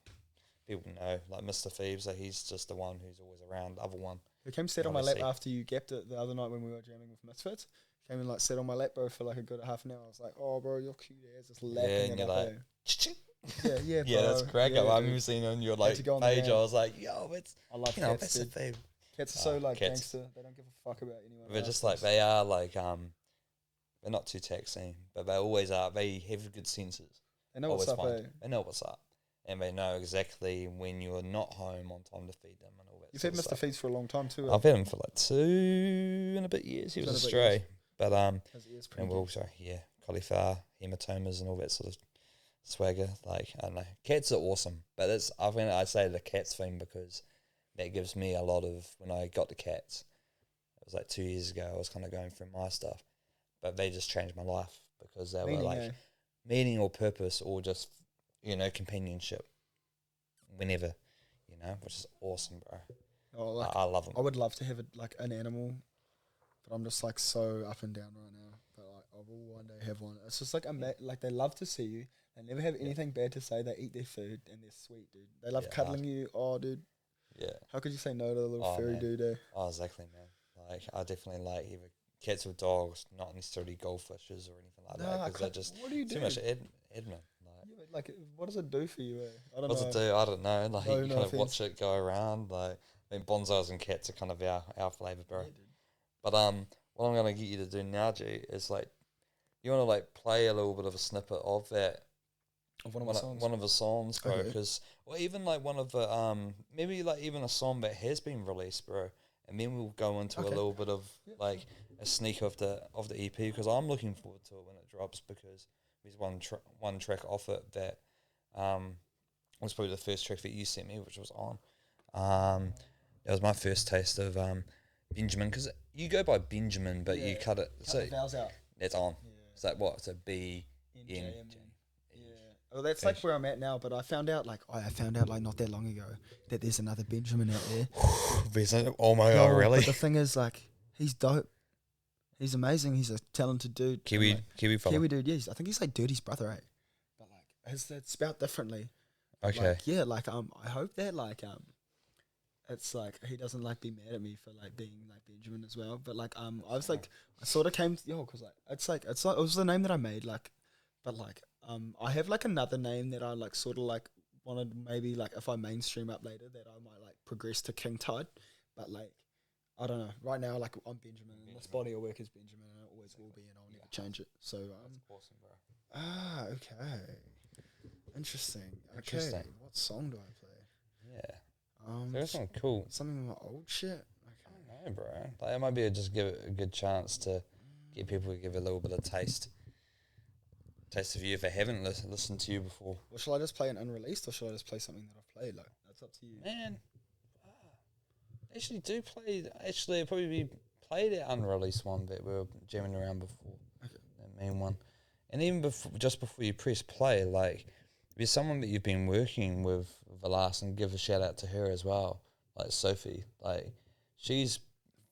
know. Like Mr. Phoebes, like he's just the one who's always around. The other one. He came sit on my lap after you gapped it the other night when we were jamming with Misfits. Came and like sat on my lap, bro, for like a good half an hour. I was like, oh, bro, you're cute as just lapping it up like, yeah, yeah, that's correct. I remember seeing on your like page. I was like, yo, I love cats, Mr. Phoebes. Cats are so like gangster. They don't give a fuck about anyone. They're just like they are like they're not too taxing, but they always are. They have good senses. They know what's up. They know what's up, and they know exactly when you're not home on time to feed them and all that. You've had Mr. Phoebes for a long time too. I've had him for like 2 and a bit years. He was a stray, but and we're also cauliflower, hematomas, and all that sort of swagger. Like I don't know, cats are awesome, but I say the cats thing because that gives me a lot of when I got the cats. It was like 2 years ago. I was kind of going through my stuff, but they just changed my life because they were like meaning or purpose or just companionship. Whenever, which is awesome, bro. Oh, like, I love them. I would love to have an animal, but I'm just like so up and down right now. But like I will one day have one. It's just like like they love to see you. They never have anything bad to say. They eat their food and they're sweet, dude. They love cuddling you. Oh, dude. Yeah. How could you say no to the little furry dude? Oh, exactly, man. Like I definitely like either cats or dogs, not necessarily goldfishes or anything like that, because they're just too much admin. Like, what does it do for you? I don't know. What does it do? I don't know. Like you kind of watch it go around. Like I mean, bonsais and cats are kind of our flavour, bro. Yeah, but what I'm gonna get you to do now, G, is like you want to like play a little bit of a snippet of that. Of one of the songs, bro. Because or even like one of the maybe like even a song that has been released, bro. And then we'll go into a little bit of like a sneak of the EP because I'm looking forward to it when it drops because there's one track off it that was probably the first track that you sent me, which was on. That was my first taste of Bnjmn because you go by Bnjmn, but you cut it. Cut the vowels out. That's on. Yeah. It's like what? It's a Bnjmn. Well, that's like where I'm at now, but I found out like not that long ago that there's another Bnjmn out there. Oh my god, really? But the thing is, like, he's dope. He's amazing. He's a talented dude. Kiwi fella. Kiwi dude, yes. I think he's like Dirty's brother, right? But like, it's spelled differently. Okay. Like, I hope that like it's like he doesn't like be mad at me for like being like Bnjmn as well. But like I was like I sort of came because like it's like it was the name that I made like, but like I have like another name that I like sort of like wanted maybe like if I mainstream up later that I might like progress to King Tide. But like, I don't know. Right now, like I'm Benjamin, and this body of work is Benjamin, and it always will be, and I'll never change it. So That's awesome, bro. okay, interesting. Interesting. Okay, what song do I play? Yeah. There's something cool. Something with my old shit. Okay. I don't know, bro. Like, it might be just give it a good chance to get people to give it a little bit of taste of you if they haven't listened to you before. Well, shall I just play an unreleased, or shall I just play something that I've played? Like, that's up to you. Man, actually do play. Actually, it'll probably be play the unreleased one that we were jamming around before. Okay. That main one, and even just before you press play, like if there's someone that you've been working with the last, and give a shout out to her as well, like Sophie. Like she's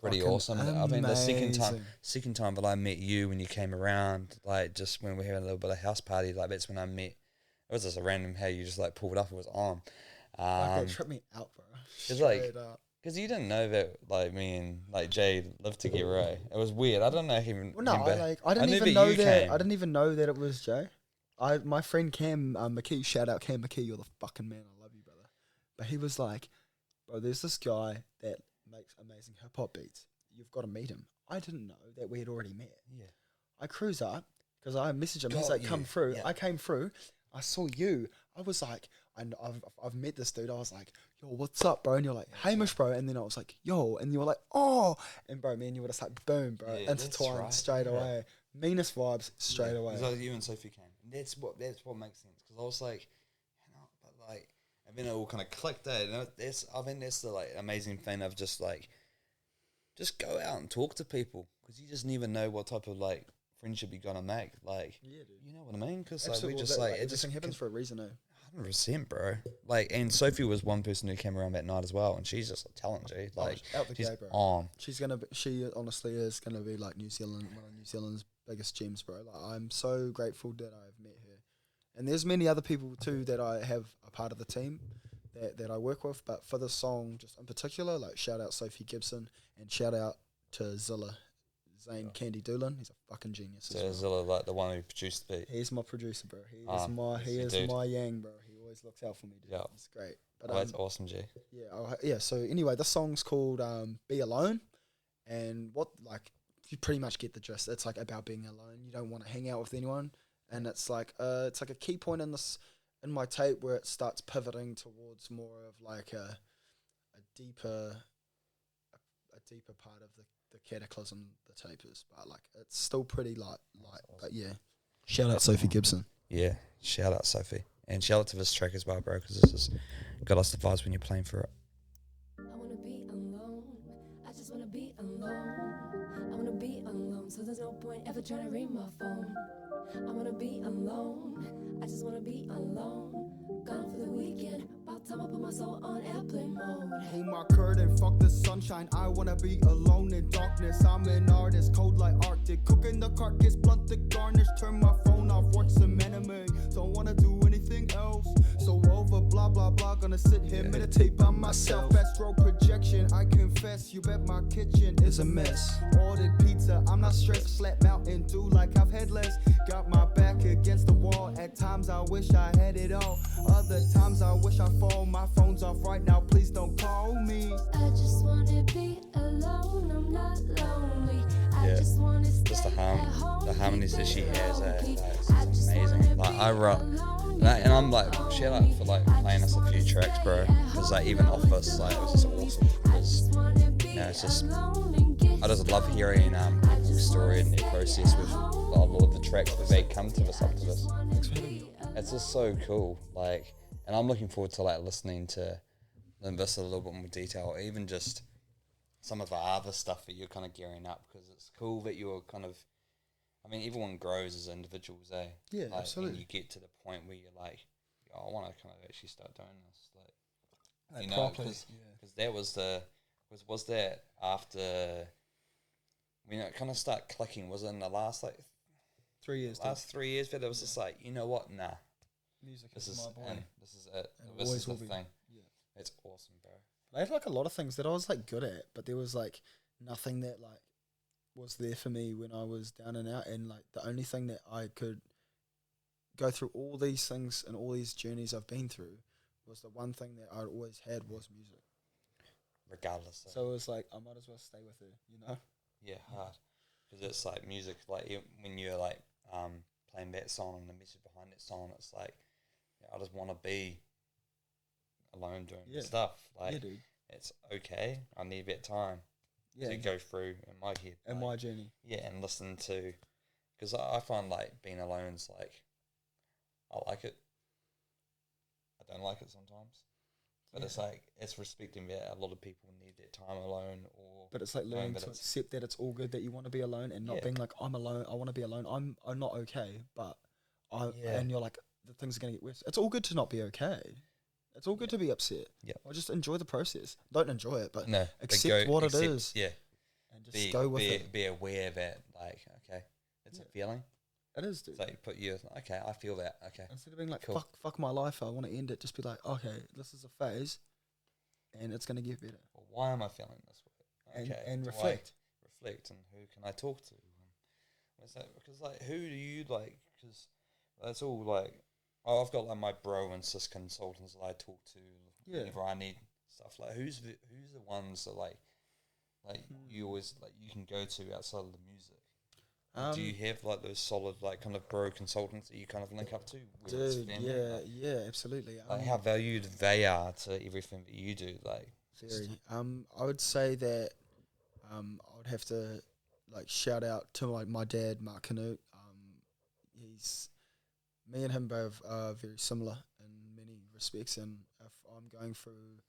pretty Fucking awesome. I mean, the amazing. second time that I met you when you came around, like just when we were having a little bit of house party, like that's when I met. It was just a random how you just like pulled up. It was on. It tripped me out, bro. It's like, because you didn't know that like me and like Jay lived together, right? It was weird. I don't know if you Well, no, remember. I didn't knew even that know you that. came. I didn't even know that it was Jay. My friend Cam McKee, shout out Cam McKee, you're the fucking man. I love you, brother. But he was like, bro, there's this guy that makes amazing hip hop beats. You've got to meet him. I didn't know that we had already met. Yeah. I cruise up because I messaged him. He's Got like, you. come through. Yeah. I came through. I saw you. I was like, and I've met this dude. I was like, yo, what's up, bro? And you're like, Hamish, bro. And then I was like, yo. And you were like, oh. And bro, me and you were just like, boom, bro. Yeah, that's intertwined right, straight yeah. away. Meanest vibes straight away. Because like you and Sophie came. And that's what makes sense. Because I was like, but like, and then it all kind of clicked. I think that's the like amazing thing of just like, just go out and talk to people, because you just never know what type of like friendship you're gonna make. Like, Yeah, dude. you know what I mean? Because like we Absolutely. just like it everything just happens for a reason, eh? 100%, bro. Like, and Sophie was one person who came around that night as well, and she's just a talent, G. Like, out the she's gate, bro. on. She honestly is gonna be like New Zealand, one of New Zealand's biggest gems, bro. Like, I'm so grateful that I've met her, and there's many other people too that I have a part of the team that I work with. But for this song, just in particular, like shout out Sophie Gibson and shout out to Zane Candy Doolan. He's a fucking genius. So Zilla, like the one who produced the beat. He's my producer, bro. He yes, is dude. my yang, bro. He always looks out for me, dude. Yeah. It's great. But That's awesome, G. yeah. So anyway, this song's called "Be Alone," and what like you pretty much get the gist. It's like about being alone. You don't want to hang out with anyone, and it's like a key point in my tape where it starts pivoting towards more of like a deeper part of the cataclysm the tape is, but like it's still pretty light. Awesome. But yeah, shout out Sophie Gibson. Yeah, shout out Sophie, and shout out to this track as well, bro, because this has got us the vibes when you're playing for it. I wanna be alone. I just wanna be alone. I wanna be alone, so there's no point ever trying to ring my phone. I wanna be alone. I just wanna be alone. Gone for the weekend. About time I put my soul on airplane mode. Pull my curtain, fuck the sunshine. I wanna be alone in darkness. I'm an artist, cold like Arctic. Cooking the carcass, blunt the garnish. Turn my phone off, watch some anime. Don't wanna do anything else. So over, blah blah blah. Gonna sit here, meditate by myself. Astral projection, I confess. You bet my kitchen is a mess. Ordered pizza, I'm not stressed. Flat mountain dew like I've had less. Got my back against the wall. At times I wish I had it all. Other times I wish I fall. My phone's off right now, please don't call me. I just wanna be alone. I'm not lonely. I just wanna stay Just the harmonies that she has, it's it's amazing. Like I wrote, and I'm like, shout out for like playing us a few tracks, bro. Because like even off this, like it was just awesome. Because it's just I just love hearing people's story and their process with a lot of the tracks that they come to us up to this. It's just so cool, like, and I'm looking forward to like listening to this a little bit more detail, or even just some of the other stuff that you're kind of gearing up, because it's cool that you're kind of, I mean, everyone grows as individuals, eh? Yeah, like, absolutely. And you get to the point where you're like, I want to kind of actually start doing this, like you know, properly, because that was was that after when it kind of started clicking, was it in the last like 3 years. last 3 years that it was just like, you know what, nah, Music this is is my boy. this is it, And this always is the will be. thing. Yeah. It's awesome, bro. I had like a lot of things that I was like good at, but there was like nothing that like was there for me when I was down and out, and like the only thing that I could go through all these things and all these journeys I've been through was the one thing that I always had was music. regardless. So it was like, I might as well stay with her, you know? Yeah, hard. Because it's like music, like when you're like playing that song and the message behind that song, it's like, I just want to be alone doing stuff. Like, Yeah, dude. it's okay. I need that time to go through in my head. And like, my journey. Yeah, and listen to, because I find like being alone is like, I like it. I don't like it sometimes. But it's like, it's respecting that a lot of people need that time alone, or but it's like learning to accept that it's all good that you want to be alone, and not being like, I'm alone, I want to be alone, I'm not okay, but and you're like, the things are going to get worse. It's all good to not be okay. It's all good to be upset. Yeah. Or just enjoy the process. Don't enjoy it, but accept what it is. Yeah. And just go with it. Be aware that, like, okay, it's a feeling. It is, dude. So you put okay, I feel that, okay. Instead of being like, cool. fuck my life, I want to end it, just be like, okay, this is a phase, and it's going to get better. Well, why am I feeling this way? Okay. And reflect. Reflect, and who can I talk to? What's that? Because, like, who do you, like, because that's all, like, I've got, like, my bro and sis consultants that I talk to whenever I need stuff. Like, who's the ones that, like you always, like, you can go to outside of the music? Do you have like those solid, like, kind of bro consultants that you kind of link up to? Dude, yeah, absolutely. Like, how valued they are to everything that you do, like. Very. I would say that I would have to like shout out to my dad, Mark Canute. He's me and him both are very similar in many respects, and if I'm going through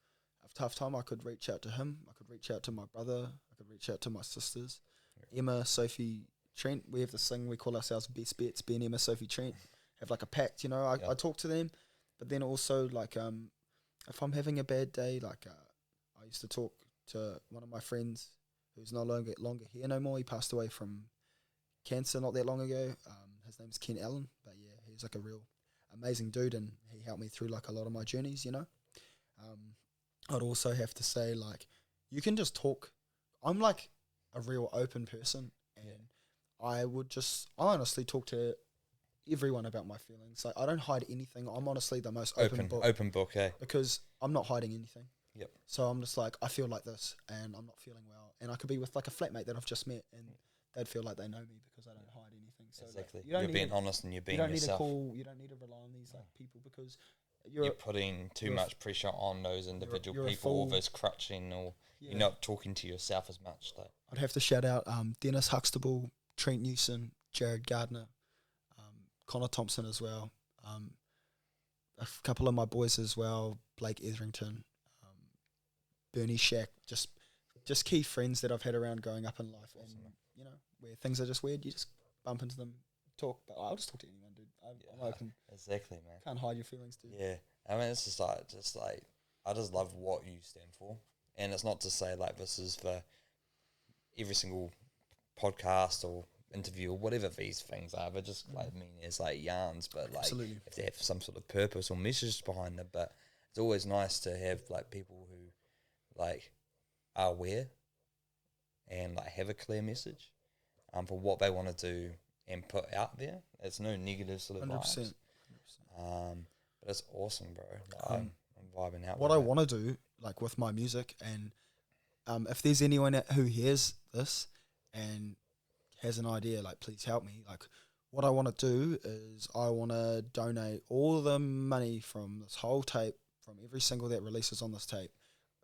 a tough time, I could reach out to him. I could reach out to my brother. I could reach out to my sisters, Emma, Sophie, Trent. We have this thing we call ourselves Best Bets. Ben, Emma, Sophie, Trent have like a pact. You know, I talk to them, but then also like if I'm having a bad day, like I used to talk to one of my friends who's no longer here no more. He passed away from cancer not that long ago. His name's Ken Allen, but yeah, he's like a real amazing dude, and he helped me through like a lot of my journeys. You know, I'd also have to say, like, you can just talk. I'm like a real open person, and I honestly talk to everyone about my feelings. Like, I don't hide anything. I'm honestly the most open book. Open book, because I'm not hiding anything. Yep. So I'm just like, I feel like this, and I'm not feeling well, and I could be with like a flatmate that I've just met, and they'd feel like they know me because I don't hide anything. So exactly, like, you're being honest and you're being yourself. You don't need to rely on these like people, because you're putting too much pressure on those individual people, or there's crutching, or you're not talking to yourself as much. Like, I'd have to shout out Dennis Huxtable, Trent Newson, Jared Gardner, Connor Thompson as well, a couple of my boys as well, Blake Etherington, Bernie Shack, just key friends that I've had around growing up in life. Awesome. And you know, where things are just weird, you just bump into them, talk. But I'll just talk to anyone, dude. I'm open. Exactly, man. Can't hide your feelings, dude. Yeah, I mean, it's just like I just love what you stand for, and it's not to say like this is for every single podcast or interview or whatever these things are, but just like it's like yarns, but like if they have some sort of purpose or message behind them. But it's always nice to have like people who like are aware and like have a clear message for what they want to do and put out there. It's no negative sort of 100%. But it's awesome, bro. Like, I'm vibing out. What I want to do, like with my music, and if there's anyone who hears this and has an idea, like, please help me. Like, what I want to do is I want to donate all the money from this whole tape, from every single that releases on this tape,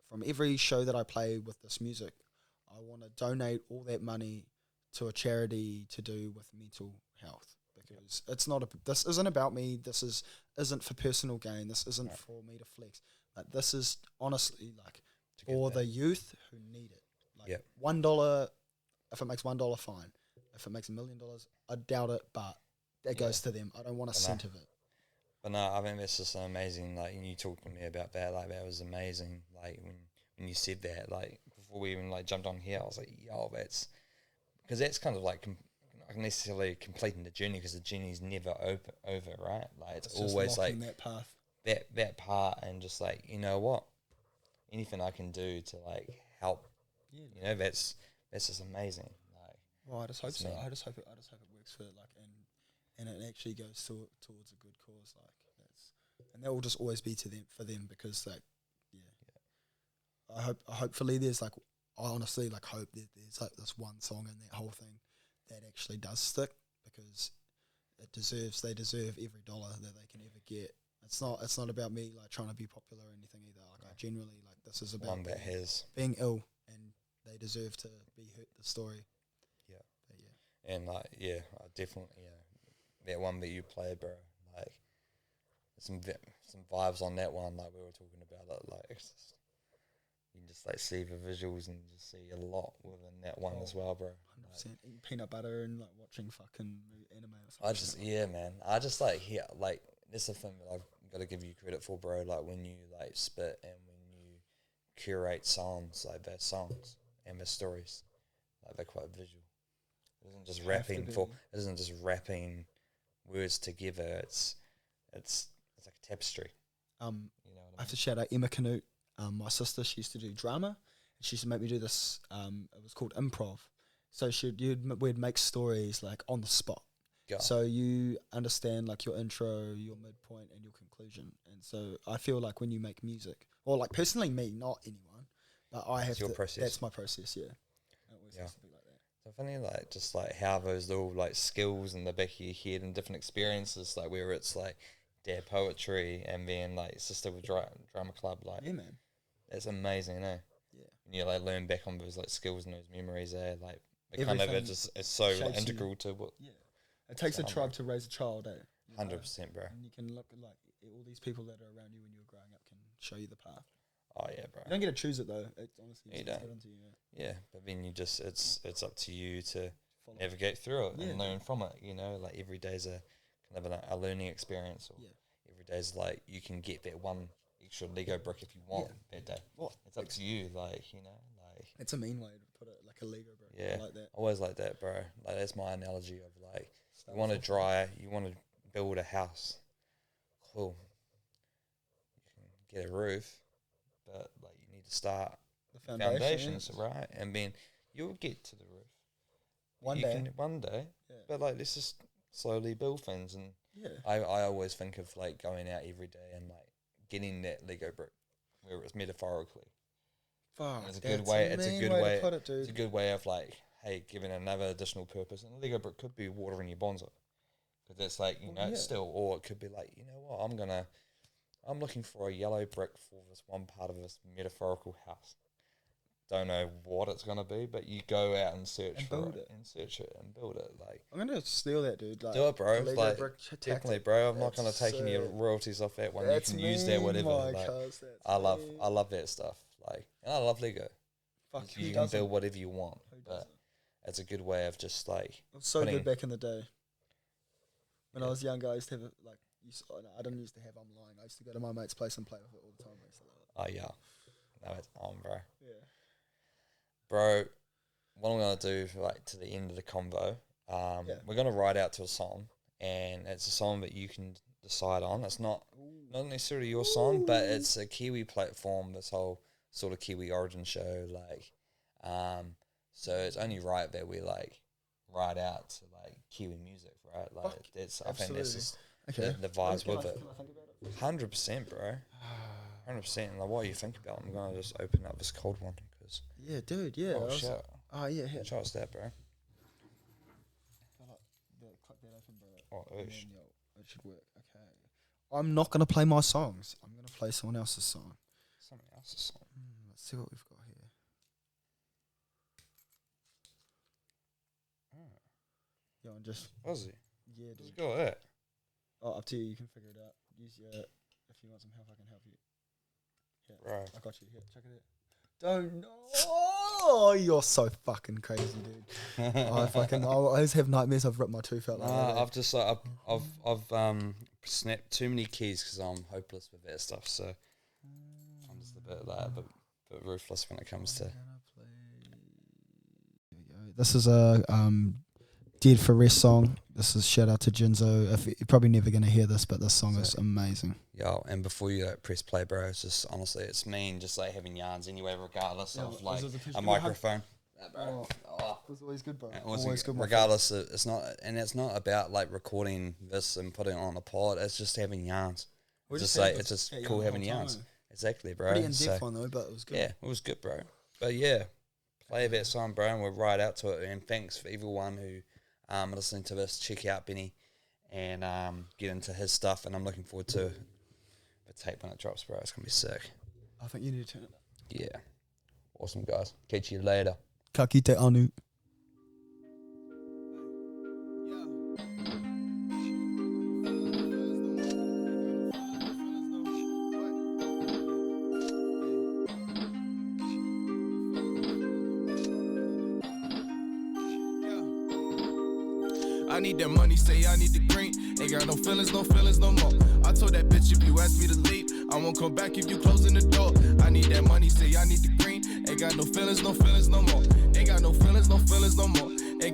from every show that I play with this music. I want to donate all that money to a charity to do with mental health, because it's not this isn't about me. This isn't for personal gain. This isn't for me to flex. Like, this is honestly like for the youth who need it. Like $1, if it makes $1, fine. If it makes $1 million, I doubt it, but that goes to them. I don't want a cent of it. But no, I think that's just amazing. Like, when you talked to me about that, like, that was amazing. Like, when you said that, like, before we even like jumped on here, I was like, yo, that's because that's kind of like not necessarily completing the journey, because the journey's never over, right? Like, it's always like that path, that part, and just like, you know what, anything I can do to like help, you know, that's just amazing. Like, well, I just hope so. I just hope it works for like, and it actually goes towards a good cause. Like, and that will just always be for them, because like, hopefully there's like, I honestly like hope that there's like this one song in that whole thing that actually does stick, because they deserve every dollar that they can ever get. It's not about me like trying to be popular or anything either. Like I genuinely like, this is about one that has being ill, and they deserve to be heard the story. Yeah. But yeah. And like, yeah, I definitely, that one that you played, bro, like some vibes on that one, like we were talking about it, like it's just, you can just like see the visuals and just see a lot within that one as well, bro. 100%. Eating peanut butter and like watching fucking anime or something. I just, man, I just like hear, like, that's the thing that I've got to give you credit for, bro. Like when you like spit and when you curate songs, like their songs and their stories, like they're quite visual. It isn't just rapping words together. It's like a tapestry. You know what I have to shout out Bnjmn Canute. My sister, she used to do drama. She used to make me do this. It was called improv. So we'd make stories like on the spot. Yeah. So you understand like your intro, your midpoint, and your conclusion. And so I feel like when you make music, or like personally me, not anyone, but I have your process. That's my process. Yeah. It always has to be like that. So funny, like just like how those little like skills in the back of your head and different experiences, like where it's like dad poetry and then like sister with drama club, like Yeah, man. that's amazing, eh? Yeah. And you like learn back on those like skills and those memories, eh? Like it kind of Everything it just it's so like, shapes you. integral to what. Yeah. It takes a tribe to raise a child, eh? 100%, bro. And you can look at like all these people that are around you when you were growing up can show you the path. Oh yeah, bro. You don't get to choose it though. It's honestly You just don't. given to you. Yeah. Yeah, but then you just it's up to you to Follow. navigate through it Yeah. and learn from it. You know, like every day's a kind of a learning experience, or Yeah. every day's like you can get that one extra Lego brick if you want that day. What? It's up to you, like like It's a mean way to put it, like a Lego brick. yeah, I like that. always like that, bro. Like that's my analogy of like Start you want to with you want to build a house, cool. You can get a roof, but like you need to start the foundations, right? And then you'll get to the roof. One you day. can one day, Yeah. but like let's just slowly build things. And Yeah. I always think of like going out every day and like getting that Lego brick, where it's metaphorically. Fuck. It's a good that's way. A It's a mean good way way. to put it, dude. It's a good way of like, hey, giving another additional purpose. And a Lego brick could be watering your bonsai, because it's like it's still, or it could be like, you know what, I'm looking for a yellow brick for this one part of this metaphorical house. Don't know what it's gonna be, but you go out and search And for build it, it. and search it and build it. Like I'm gonna steal that, dude. Like, do it, bro. Lego Like brick tactic. definitely, bro. I'm not gonna That's take any sick. royalties off that one. That's You can use that whatever. my Like cuz, that's I mean. love that stuff. Like, and I love Lego. Fuck, You who can doesn't? build whatever you want, Who but doesn't? it's a good way of just like It was so putting- good back in the day. When I Yeah. was younger, I used to have I didn't used to have. I'm lying. I used to go to my mate's place and play with it all the time. I used to love it. oh yeah, no, it's on, bro. Yeah. Bro, what I'm gonna do like to the end of the convo, we're gonna ride out to a song, and it's a song that you can decide on. It's not necessarily your song, but it's a Kiwi platform. This whole sort of Kiwi origin show, like, so it's only right that we like ride out to like Kiwi music, right? Like Fuck, that's I think that's absolutely. just Okay. the vibes Can I with it. think about it? 100%, bro. 100%. And like, what you think about it, I'm gonna just open up this cold one because Yeah, dude. Yeah. oh shit, Oh yeah. Here. show us that, bro. Click that open, bro. Oh, And oosh. then, yo, it should work. Okay. I'm not gonna play my songs. I'm gonna play someone else's song. Something else's song. Let's see what we've got here. Yo, and just Aussie. yeah, Let's dude. go with that. Oh, up to you. You can figure it out. Use your. If you want some help, I can help you. Yeah, Right. I got you. Here, check it out. Don't know. Oh, you're so fucking crazy, dude. I always have nightmares. I've ripped my tooth out. Like that. I've just like I've snapped too many keys because I'm hopeless with that stuff. So I'm just a bit like a bit ruthless when it comes to. Here we go. This is a Dead for Rest song. This is shout out to Jinzo. If you're probably never gonna hear this, but this song is amazing. Yo, and before you press play, bro, it's just honestly, it's mean just like having yarns anyway, regardless of like a microphone. It's always good, bro. And also, Always good. regardless, it's not about like recording this and putting it on a pod. It's just having yarns. It's just like it's just cool having yarns. Exactly, bro. Pretty in-depth one though, but it was good. Yeah, it was good, bro. But yeah, play that song, bro, and we'll ride out to it. And thanks for everyone who listening to this. Check out Benny and get into his stuff. And I'm looking forward to the tape when it drops, bro. It's gonna be sick. I think you need to turn it up. Yeah, awesome, guys. Catch you later. Ka kite anu. I need that money, say I need the green. Ain't got no feelings no more. I told that bitch if you ask me to leave, I won't come back if you closing the door. I need that money, say I need the green. Ain't got no feelings no more. Ain't got no feelings no more.